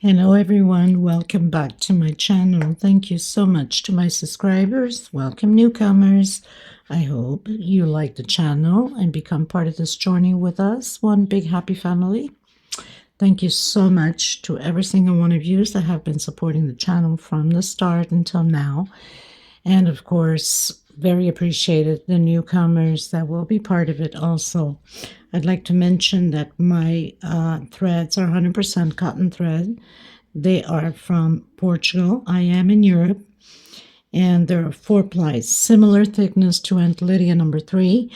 Hello everyone, welcome back to my channel. Thank you so much to my subscribers. Welcome newcomers. I hope you like the channel and become part of this journey with us. One big happy family. Thank you so much to every single one of you that have been supporting the channel from the start until now. And of course, very appreciated the newcomers that will be part of it also. I'd like to mention that my threads are 100% cotton thread. They are from Portugal. I am in Europe. And there are 4 plies, similar thickness to Aunt Lydia number 3.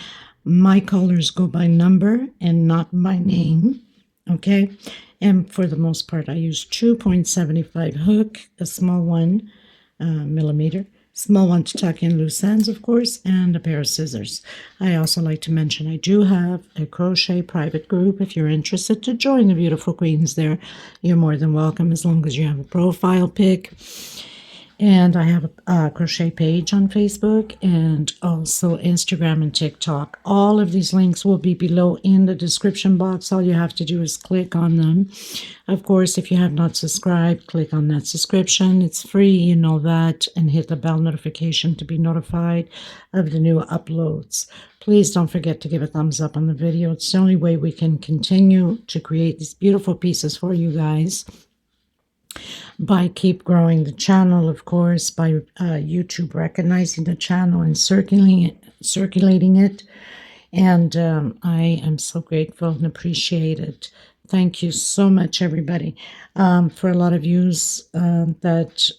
My colors go by number and not by name. Okay. And for the most part, I use 2.75 hook, a small one, millimeter. Small one to tuck in loose ends, of course, and a pair of scissors. I also like to mention I do have a crochet private group. If you're interested to join the beautiful queens there, you're more than welcome as long as you have a profile pic. And I have a crochet page on Facebook and also Instagram and TikTok. All of these links will be below in the description box. All you have to do is click on them. Of course, if you have not subscribed, click on that subscription. It's free, you know that, and hit the bell notification to be notified of the new uploads. Please don't forget to give a thumbs up on the video. It's the only way we can continue to create these beautiful pieces for you guys. By keep growing the channel, of course, by YouTube recognizing the channel and circulating it. And I am so grateful and appreciate it. Thank you so much, everybody. For a lot of yous that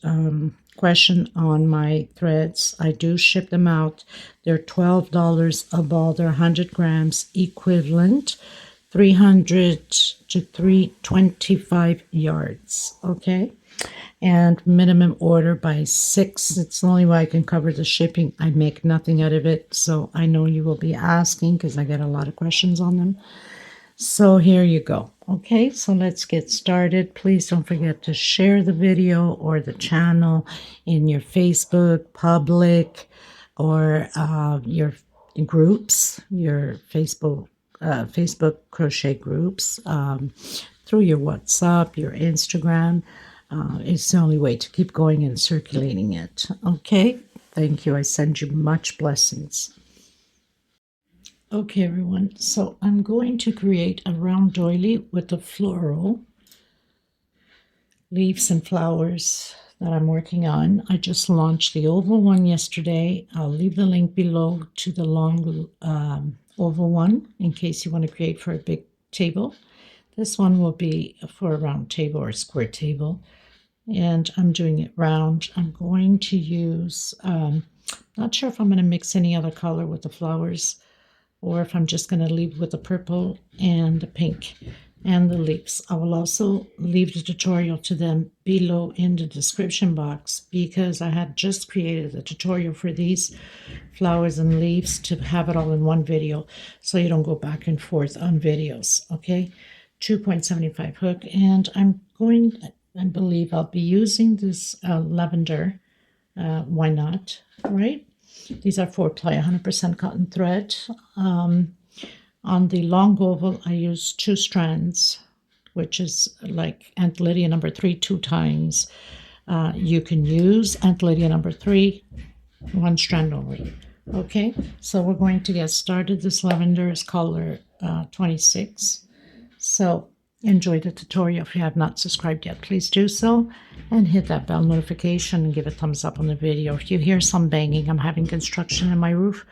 question on my threads, I do ship them out. They're $12 a ball. They're 100 grams equivalent. 300 to 325 yards, okay? And minimum order by 6. It's the only way I can cover the shipping. I make nothing out of it, so I know you will be asking because I get a lot of questions on them. So here you go. Okay, so let's get started. Please don't forget to share the video or the channel in your Facebook public or your groups, your Facebook crochet groups, through your WhatsApp, your Instagram. It's the only way to keep going and circulating it. Okay, thank you. I send you much blessings. Okay, everyone. So I'm going to create a round doily with the floral leaves and flowers that I'm working on. I just launched the oval one yesterday. I'll leave the link below to the long oval one in case you want to create for a big table. This one will be for a round table or a square table, and I'm doing it round. I'm going to use, not sure if I'm going to mix any other color with the flowers or if I'm just going to leave with the purple and the pink and the leaves. I will also leave the tutorial to them below in the description box because I had just created a tutorial for these flowers and leaves to have it all in one video so you don't go back and forth on videos, okay? 2.75 hook, and I believe I'll be using this lavender. Why not, right? These are 4-ply 100% cotton thread. On the long oval, I use 2 strands, which is like Aunt Lydia number 3 2 times. You can use Aunt Lydia number 3, 1 strand only. Okay, so we're going to get started. This lavender is color 26. So enjoy the tutorial. If you have not subscribed yet, please do so and hit that bell notification and give a thumbs up on the video. If you hear some banging, I'm having construction in my roof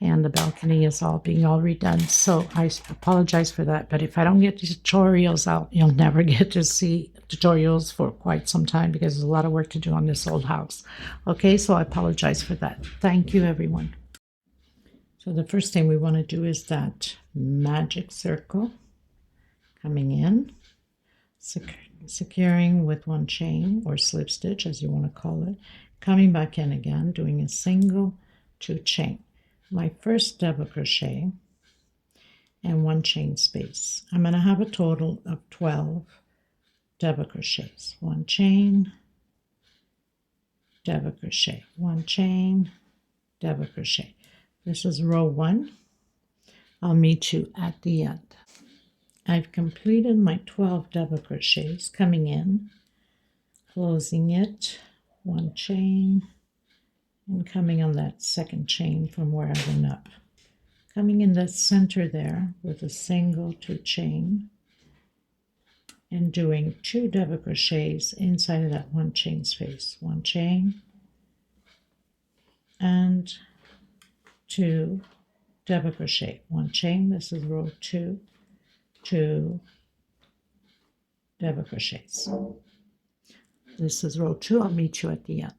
and the balcony is all redone, so I apologize for that. But if I don't get these tutorials out, you'll never get to see tutorials for quite some time because there's a lot of work to do on this old house. Okay, so I apologize for that. Thank you, everyone. So the first thing we want to do is that magic circle coming in, securing with 1 chain or slip stitch, as you want to call it, coming back in again, doing a single 2 chain. My first double crochet and 1 chain space. I'm going to have a total of 12 double crochets. 1 chain, double crochet, 1 chain, double crochet. This is row 1. I'll meet you at the end. I've completed my 12 double crochets, coming in, closing it, one chain, and coming on that second chain from where I went up. Coming in the center there with a single 2 chain, and doing 2 double crochets inside of that 1 chain space. 1 chain and 2 double crochet. 1 chain, this is row 2, 2 double crochets. This is row 2. I'll meet you at the end.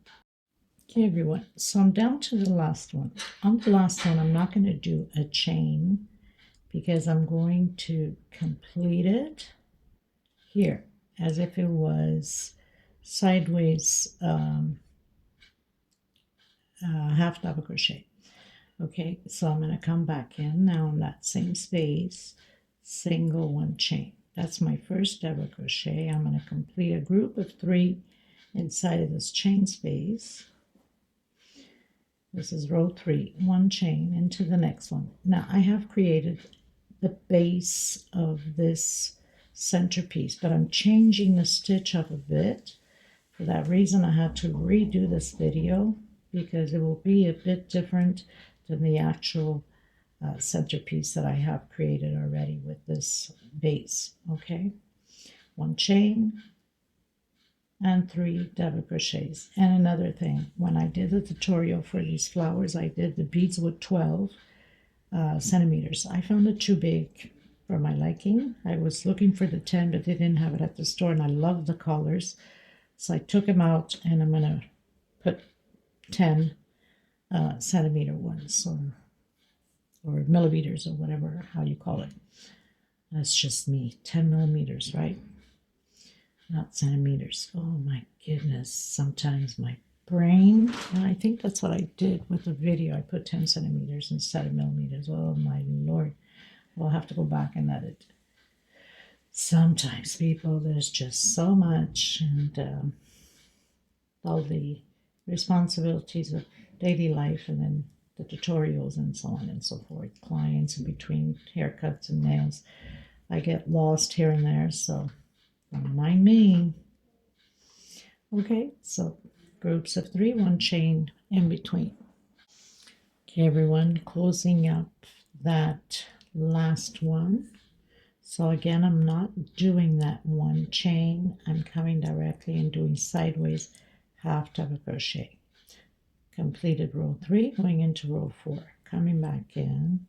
Okay, everyone, so I'm down to the last one. On the last one, I'm not going to do a chain because I'm going to complete it here as if it was sideways half double crochet. Okay, so I'm going to come back in now in that same space, single 1 chain. That's my first double crochet. I'm going to complete a group of 3 inside of this chain space. This is row 3, 1 chain into the next one. Now I have created the base of this centerpiece, but I'm changing the stitch up a bit. For that reason, I had to redo this video because it will be a bit different than the actual centerpiece that I have created already with this base. Okay, 1 chain and 3 double crochets. And another thing, when I did the tutorial for these flowers, I did the beads with 12 centimeters. I found it too big for my liking. I was looking for the 10, but they didn't have it at the store, and I love the colors. So I took them out, and I'm going to put 10 centimeter ones, or millimeters, or whatever, how you call it. That's just me. 10 millimeters, right? Not centimeters. Oh my goodness. Sometimes my brain, and I think that's what I did with the video. I put 10 centimeters instead of millimeters. Oh my Lord. I'll have to go back and edit. Sometimes, people, there's just so much, and all the responsibilities of daily life, and then the tutorials and so on and so forth, clients in between haircuts and nails. I get lost here and there, so don't mind me. Okay, so groups of 3, 1 chain in between. Okay, everyone, closing up that last one. So again, I'm not doing that 1 chain. I'm coming directly and doing sideways half double crochet. Completed row 3, going into row 4, coming back in,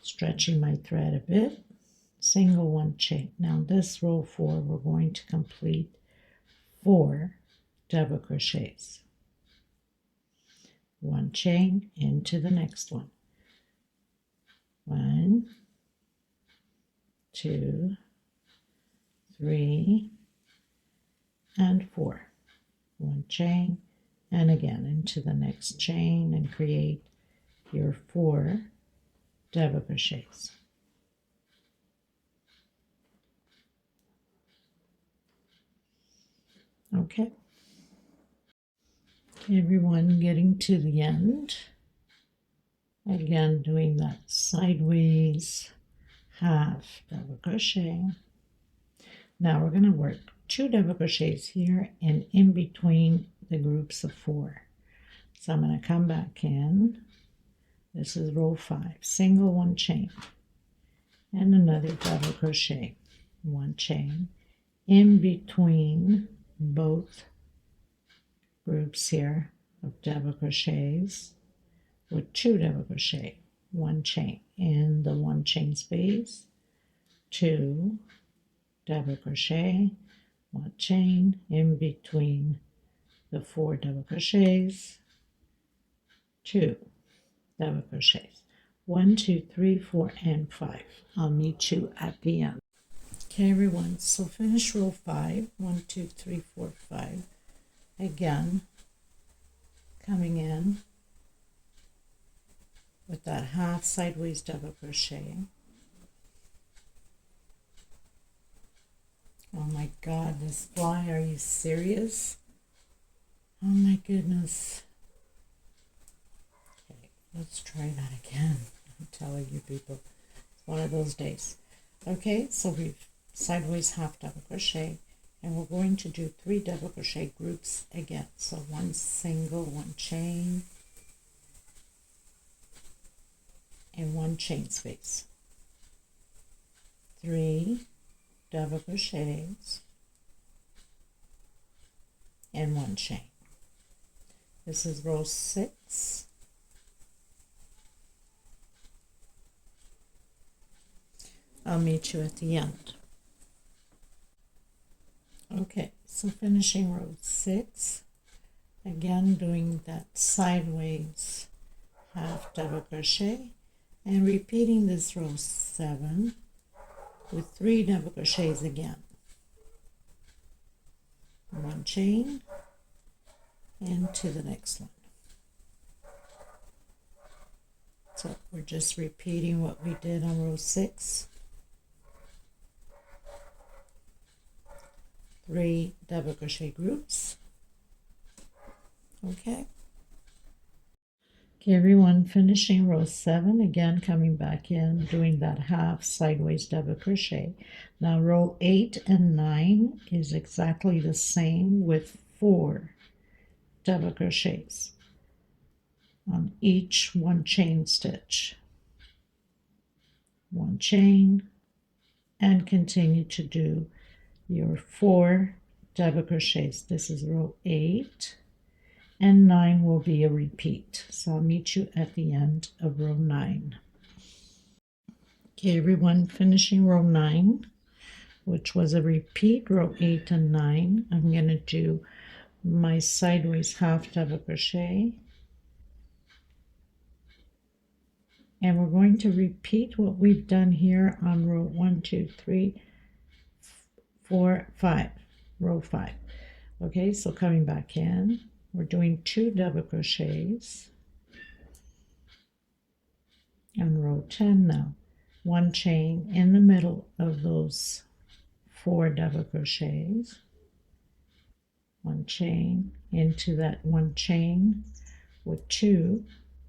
stretching my thread a bit, single 1 chain. Now this row 4, we're going to complete 4 double crochets. 1 chain into the next one. 1, 2, 3, and 4. 1 chain, and again into the next chain, and create your 4 double crochets. Okay, everyone, getting to the end. Again, doing that sideways half double crochet. Now we're going to work 2 double crochets here and in between the groups of 4. So I'm going to come back in. This is row 5, single 1 chain, and another double crochet, 1 chain in between both groups here of double crochets with 2 double crochet, 1 chain in the 1 chain space, 2 double crochet, 1 chain in between the 4 double crochets, 2 double crochets. 1, 2, 3, 4, and 5. I'll meet you at the end. Okay, everyone, so finish row 5. 1, 2, 3, 4, 5. Again, coming in with that half sideways double crochet. Oh my God, this fly, are you serious? Oh my goodness. Okay, let's try that again. I'm telling you, people, it's one of those days. Okay, so we've sideways half double crochet, and we're going to do 3 double crochet groups again. So 1 single, 1 chain, and 1 chain space. 3 double crochets and 1 chain. This is row 6. I'll meet you at the end. Okay, so finishing row 6, again doing that sideways half double crochet and repeating this row 7 with 3 double crochets again. 1 chain and to the next one. So we're just repeating what we did on row 6. 3 double crochet groups. Okay, everyone, finishing row 7, again coming back in, doing that half sideways double crochet. Now row 8 and 9 is exactly the same with 4 double crochets on each 1 chain stitch. 1 chain, and continue to do your 4 double crochets. This is row 8, and 9 will be a repeat. So I'll meet you at the end of row 9. Okay, everyone, finishing row 9, which was a repeat, row 8 and 9. I'm going to do my sideways half double crochet, and we're going to repeat what we've done here on row 1, 2, 3, 4, 5, row 5. Okay, so coming back in, we're doing 2 double crochets on row 10 now. 1 chain in the middle of those 4 double crochets. 1 chain into that 1 chain with 2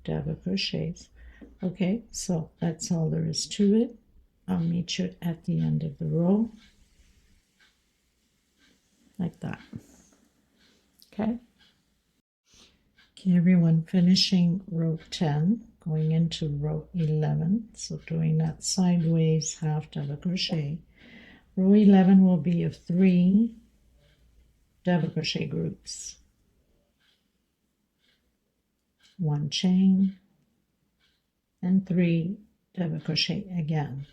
double crochets. Okay, so that's all there is to it. I'll meet you at the end of the row, like that. Okay, everyone, finishing row 10, going into row 11, so doing that sideways half double crochet. Row 11 will be of 3 double crochet groups. 1 chain and 3 double crochet again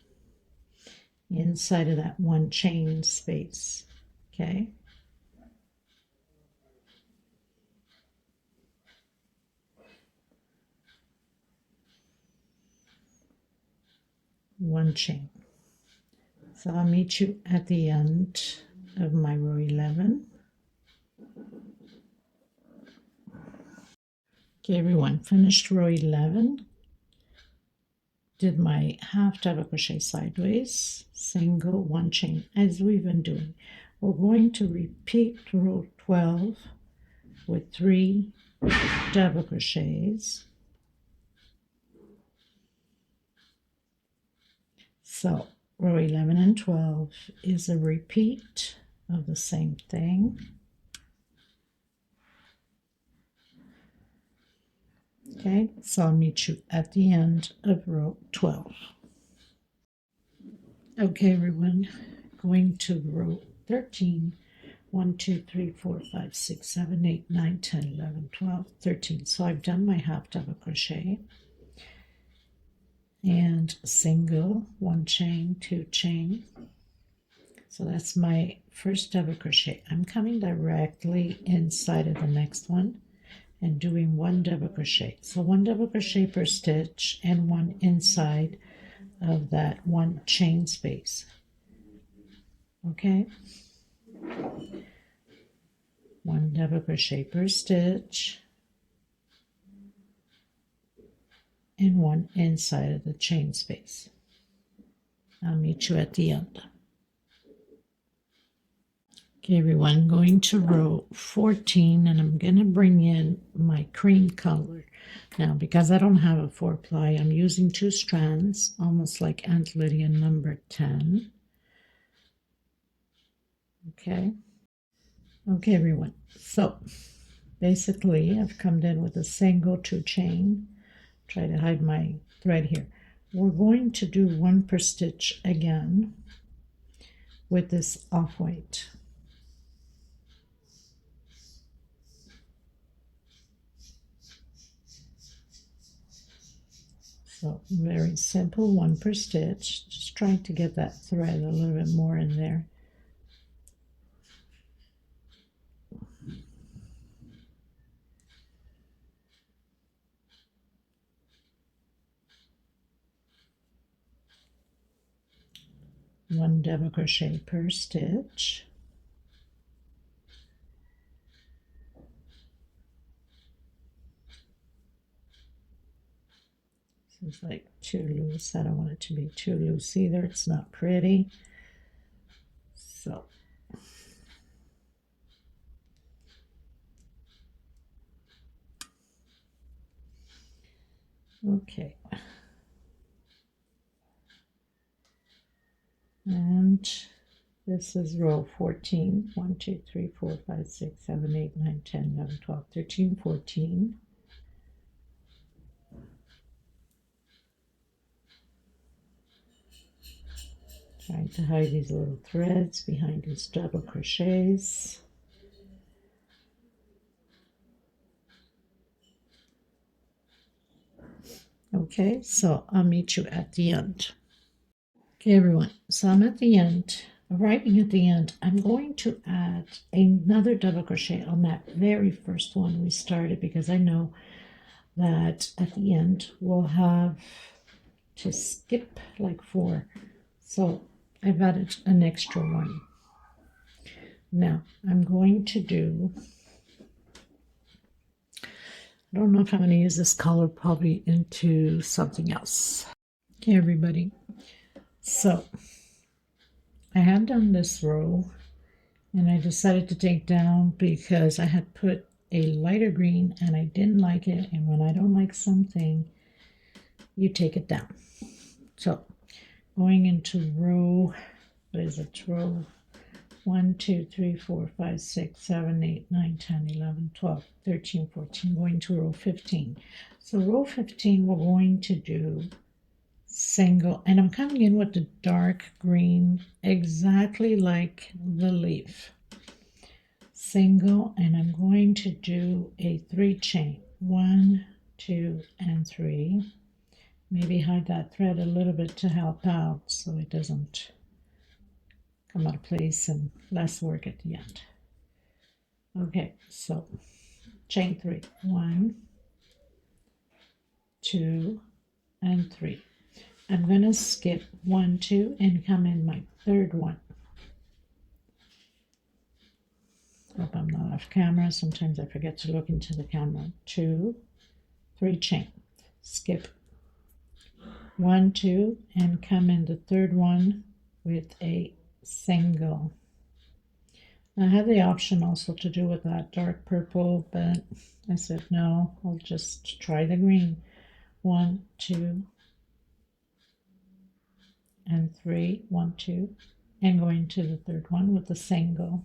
inside of that 1 chain space. Okay, 1 chain. So I'll meet you at the end of my row 11. Okay, everyone, finished row 11. Did my half double crochet sideways, single, 1 chain, as we've been doing. We're going to repeat row 12 with 3 double crochets. So row 11 and 12 is a repeat of the same thing. Okay, so I'll meet you at the end of row 12. Okay, everyone, going to row 13. 1, 2, 3, 4, 5, 6, 7, 8, 9, 10, 11, 12, 13. So I've done my half double crochet and single, 1 chain, 2 chain. So that's my first double crochet. I'm coming directly inside of the next one and doing 1 double crochet. So 1 double crochet per stitch and 1 inside of that 1 chain space. Okay, 1 double crochet per stitch and 1 inside of the chain space. I'll meet you at the end. Okay, everyone, going to row 14, and I'm going to bring in my cream color. Now, because I don't have a 4-ply, I'm using 2 strands, almost like Aunt Lydia number 10. Okay. Okay, everyone. So basically, I've come in with a single 2 chain. Try to hide my thread here. We're going to do 1 per stitch again with this off-white. So very simple, 1 per stitch. Just trying to get that thread a little bit more in there. One double crochet per stitch. This is like too loose. I don't want it to be too loose either. It's not pretty. So okay. And this is row 14. 1, 2, 3, 4, 5, 6, 7, 8, 9, 10, 11, 12, 13, 14. Trying to hide these little threads behind these double crochets. Okay, so I'll meet you at the end. Okay, everyone, so I'm at the end. Arriving at the end, I'm going to add another double crochet on that very first one we started, because I know that at the end we'll have to skip like 4. So I've added an extra one. Now I'm going to do, I don't know if I'm going to use this color, probably into something else. Okay, everybody. So I had done this row and I decided to take down because I had put a lighter green and I didn't like it. And when I don't like something, you take it down. So going into row, what is it? Row 1, 2, 3, 4, 5, 6, 7, 8, 9, 10, 11, 12, 13, 14, going to row 15. So row 15, we're going to do single, and I'm coming in with the dark green, exactly like the leaf. Single, and I'm going to do a 3 chain. 1, 2, and 3. Maybe hide that thread a little bit to help out so it doesn't come out of place and less work at the end. Okay, so chain 3. 1, 2, and 3. I'm going to skip 1, 2, and come in my third one. Hope I'm not off camera. Sometimes I forget to look into the camera. 2, 3 chain. Skip 1, 2, and come in the third one with a single. I had the option also to do with that dark purple, but I said no, I'll just try the green. 1, 2, and 3. 1, 2, and going to the third one with a single.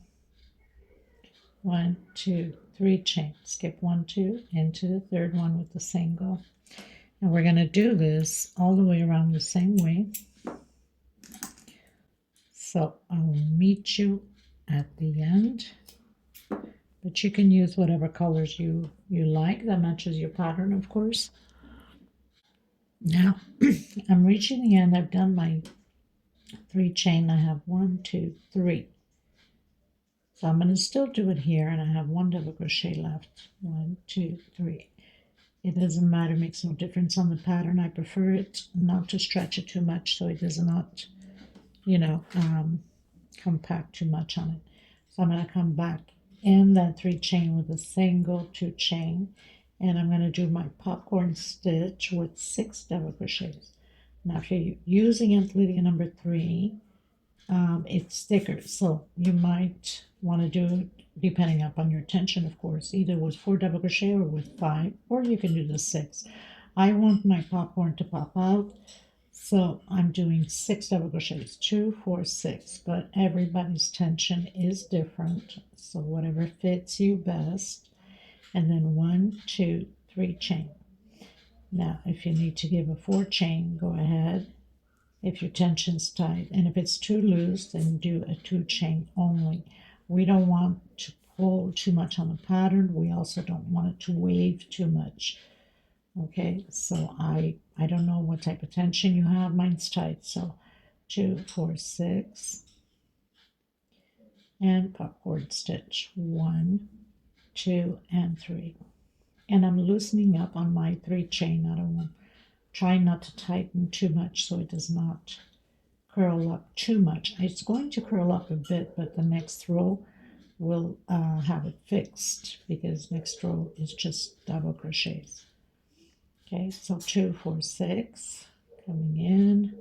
1, 2, 3 chain. Skip 1, 2, into the third one with the single. And we're going to do this all the way around the same way. So I will meet you at the end, but you can use whatever colors you like that matches your pattern, of course. Now I'm reaching the end. I've done my 3 chain. I have 1, 2, 3. So I'm going to still do it here, and I have 1 double crochet left. 1, 2, 3. It doesn't matter, makes no difference on the pattern. I prefer it not to stretch it too much so it does not, compact too much on it. So I'm going to come back in that 3 chain with a single 2 chain, and I'm going to do my popcorn stitch with 6 double crochets. Now if you're using Aunt Lydia number 3, it's thicker, so you might want to do it depending upon your tension, of course, either with 4 double crochet or with 5, or you can do the 6. I want my popcorn to pop out, so I'm doing 6 double crochets, 2, 4, 6, but everybody's tension is different, so whatever fits you best. And then 1, 2, 3 chain. Now, if you need to give a 4 chain, go ahead. If your tension's tight, and if it's too loose, then do a 2 chain only. We don't want to pull too much on the pattern. We also don't want it to wave too much. Okay, so I don't know what type of tension you have. Mine's tight, so 2, 4, 6, and popcorn stitch 1, 2, and 3. And I'm loosening up on my 3 chain. I don't want, try not to tighten too much so it does not curl up too much. It's going to curl up a bit, but the next row will have it fixed, because next row is just double crochets. Okay, so 2, 4, 6 coming in,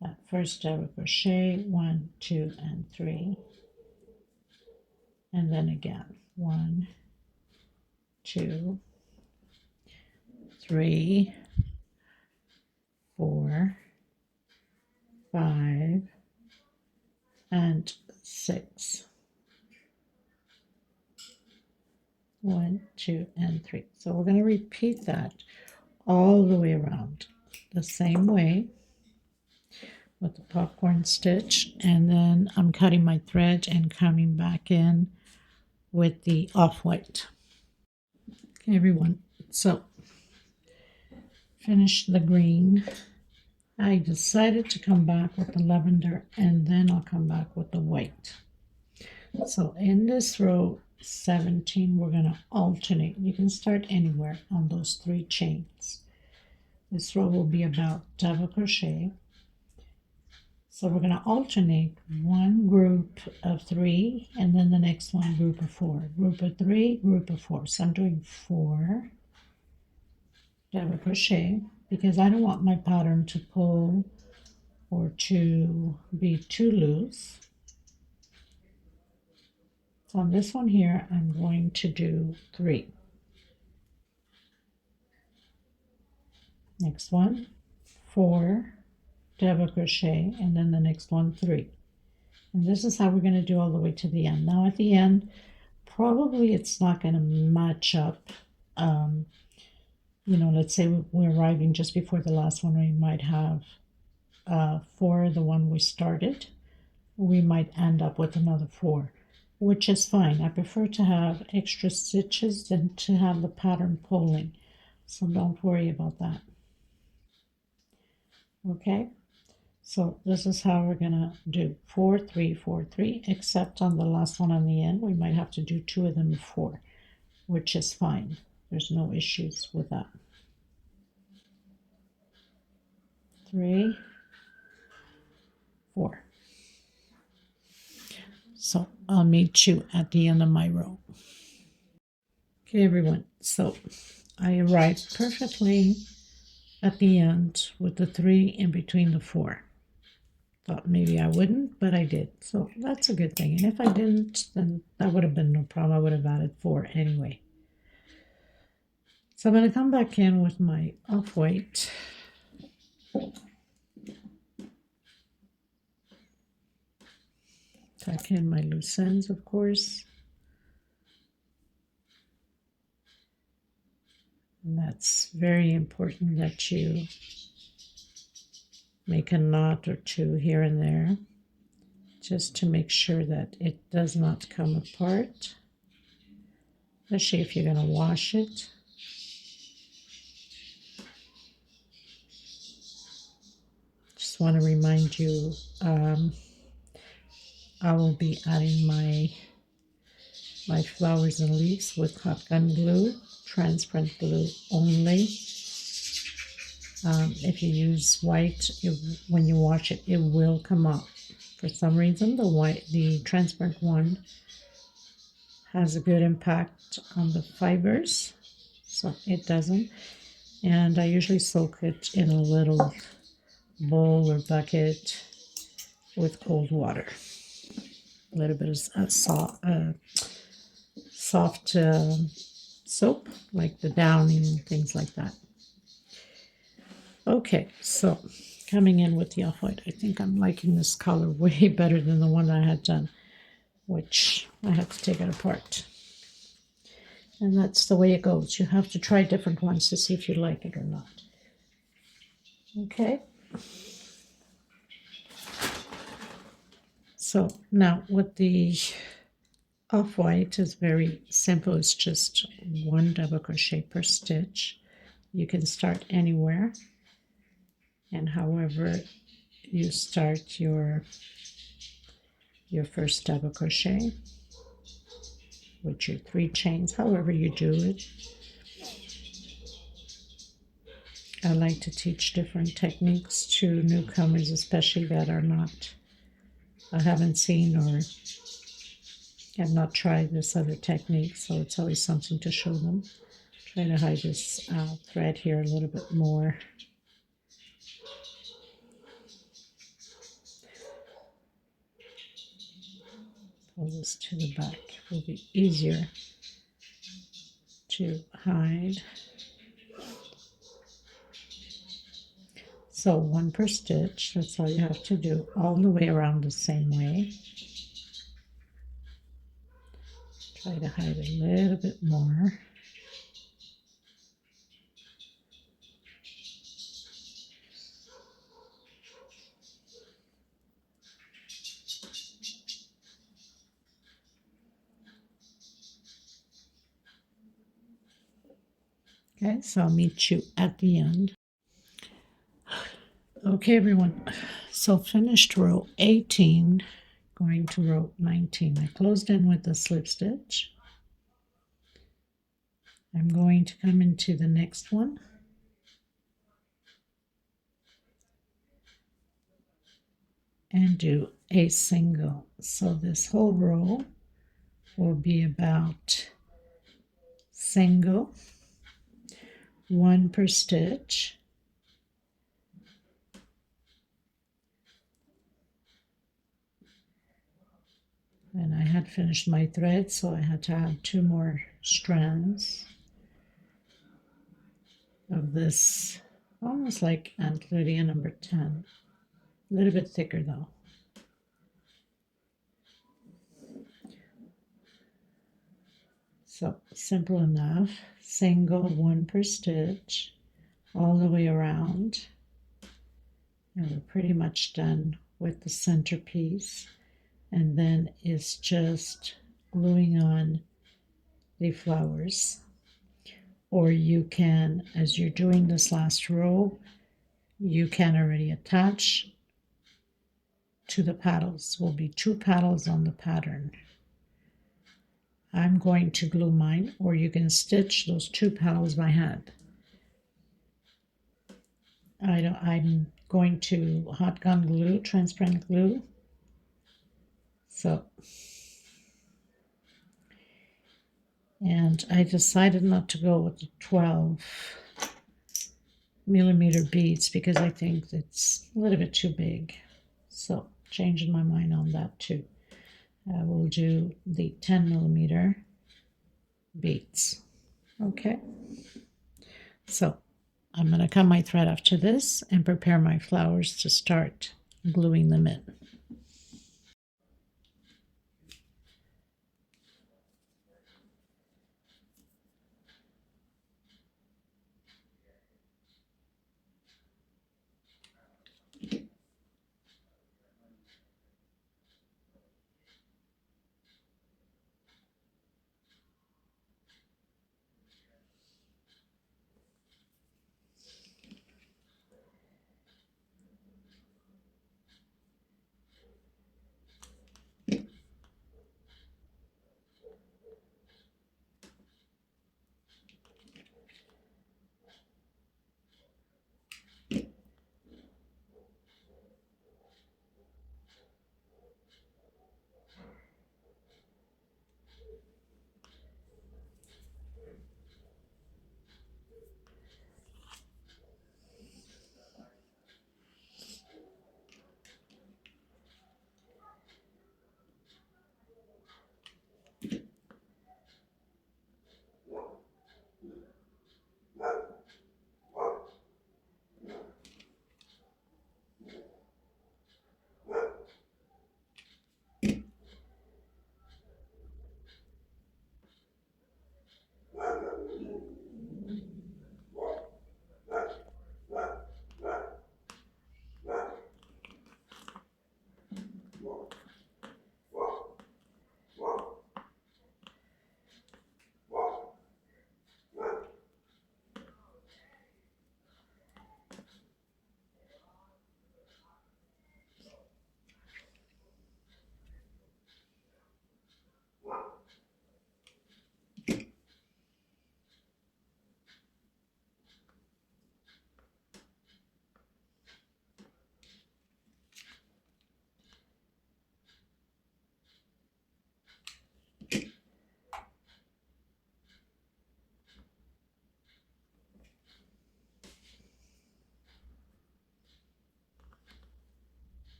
that first double crochet, 1, 2, and 3, and then again 1, 2, 3, 4, 5, and 6. 1, 2, and 3. So we're going to repeat that all the way around the same way with the popcorn stitch, and then I'm cutting my thread and coming back in with the off-white. Okay, everyone, so finish the green. I decided to come back with the lavender, and then I'll come back with the white. So in this row 17, we're going to alternate. You can start anywhere on those 3 chains. This row will be about double crochet. So we're going to alternate one group of 3, and then the next one group of 4. Group of 3, group of 4. So I'm doing 4 double crochet, because I don't want my pattern to pull or to be too loose. So on this one here, I'm going to do 3. Next one, 4 double crochet, and then the next one 3. And this is how we're going to do all the way to the end. Now at the end, probably it's not going to match up. You know, let's say we're arriving just before the last one, we might have 4, the one we started. We might end up with another 4, which is fine. I prefer to have extra stitches than to have the pattern pulling, so don't worry about that. Okay, so this is how we're gonna do 4, 3, 4, 3, except on the last one on the end we might have to do 2 of them 4, which is fine. There's no issues with that. 3, 4. So I'll meet you at the end of my row. Okay, everyone, so I arrived perfectly at the end with the 3 in between the 4. Thought maybe I wouldn't, but I did. So that's a good thing. And if I didn't, then that would have been no problem. I would have added 4 anyway. So I'm going to come back in with my off-white. Tuck in my loose ends, of course. And that's very important that you make a knot or 2 here and there, just to make sure that it does not come apart, especially if you're going to wash it. Just want to remind you, I will be adding my flowers and leaves with hot gun glue, transparent glue only. If you use white, when you wash it, it will come up. For some reason, the transparent one has a good impact on the fibers, so it doesn't. And I usually soak it in a little bowl or bucket with cold water. a little bit of soft soap, like the downing and things like that. Okay, so coming in with the off-white, I think I'm liking this color way better than the one I had done, which I had to take it apart. And that's the way it goes. You have to try different ones to see if you like it or not. Okay. So now with the off-white is very simple. It's just one double crochet per stitch. You can start anywhere, and however you start your first double crochet with your 3 chains, however you do it. I like to teach different techniques to newcomers, especially that are not, I haven't seen or have not tried this other technique, so it's always something to show them. Try to hide this thread here a little bit more. Pull this to the back. It will be easier to hide. So 1 per stitch, that's all you have to do, all the way around the same way. Try to hide a little bit more. Okay, so I'll meet you at the end. Okay, everyone, so finished row 18, going to row 19. I closed in with the slip stitch. I'm going to come into the next one. And do a single. So this whole row will be about single, 1 per stitch. And I had finished my thread, so I had to add 2 more strands of this, almost like Aunt Lydia number 10. A little bit thicker though. So simple enough, single, 1 per stitch, all the way around. And we're pretty much done with the centerpiece. And then it's just gluing on the flowers. Or you can, as you're doing this last row, you can already attach to the petals. Will be 2 petals on the pattern. I'm going to glue mine, or you can stitch those 2 petals by hand. I'm going to hot gun glue, transparent glue. So, and I decided not to go with the 12mm beads because I think it's a little bit too big. So, changing my mind on that too. I will do the 10mm beads. Okay. So, I'm going to cut my thread after this and prepare my flowers to start gluing them in.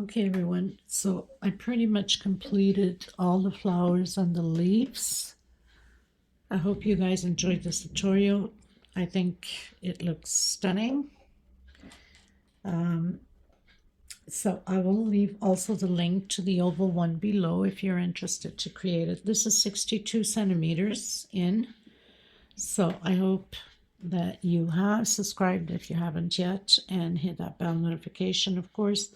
Okay, everyone, so I pretty much completed all the flowers and the leaves. I hope you guys enjoyed this tutorial. I think it looks stunning. So I will leave also the link to the oval one below if you're interested to create it. This is 62 centimeters in. So I hope that you have subscribed if you haven't yet, and hit that bell notification, of course,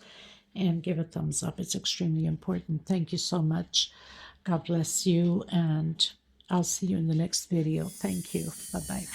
and give a thumbs up. It's extremely important. Thank you so much. God bless you, and I'll see you in the next video. Thank you. Bye-bye.